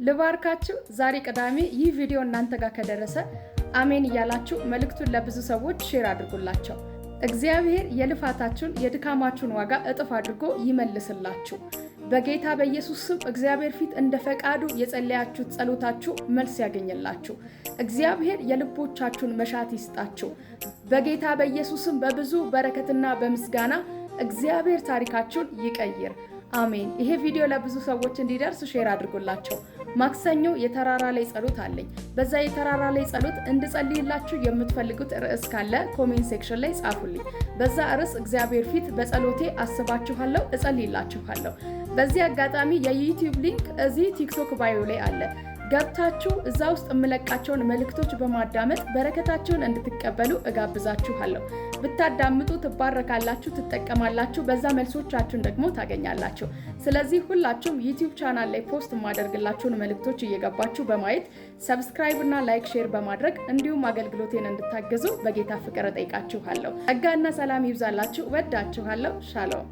ልባርካችሁ። ዛሬ ቅዳሜ ይህ ቪዲዮ እናንተ ጋር ከደረሰ አሜን እያላችሁ መልእክቱን ለብዙ ሰዎች ሼር አድርጉላቸው። እግዚአብሔር የልፋታችሁን የድካማችሁን ዋጋ እጥፍ አድርጎ ይመልስላችሁ። በጌታ በኢየሱስ ስም እግዚአብሔር ፊት እንደ ፈቃዱ የጸለያችሁት ጸሎታችሁ መልስ ያገኝላችሁ። እግዚአብሔር የልቦቻችሁን መሻት ይስጣችሁ። በጌታ በኢየሱስ ስም በብዙ በረከትና በምስጋና እግዚአብሔር ታሪካችሁን ይቀይር። አሜን። ይሄ ቪዲዮ ለብዙ ሰዎች እንዲደርስ ሼር አድርጉላቸው። ማክሰኞ የተራራ ላይ ጸሎት አለኝ። በዛ የተራራ ላይ ጸሎት እንድጸልይላችሁ የምትፈልጉት ርዕስ ካለ ኮሜንት ሴክሽን ላይ ጻፉልኝ። በዛ ርዕስ እግዚአብሔር ፊት በጸሎቴ አስባችኋለሁ፣ እጸልይላችኋለሁ። በዚህ አጋጣሚ የዩቲዩብ ሊንክ እዚህ ቲክቶክ ባዮ ላይ አለ። ገብታችሁ እዛ ውስጥ የምለቃቸውን መልእክቶች በማዳመጥ በረከታችሁን እንድትቀበሉ እጋብዛችኋለሁ። ብታዳምጡ ትባረካላችሁ፣ ትጠቀማላችሁ። በዛ መልሶቻችሁን ደግሞ ታገኛላችሁ። ስለዚህ ሁላችሁም ዩቲዩብ ቻናል ላይ ፖስት የማደርግላችሁን መልእክቶች እየገባችሁ በማየት ሰብስክራይብ እና ላይክ ሼር በማድረግ እንዲሁም አገልግሎቴን እንድታገዙ በጌታ ፍቅር እጠይቃችኋለሁ። ጸጋና ሰላም ይብዛላችሁ። ወዳችኋለሁ። ሻሎም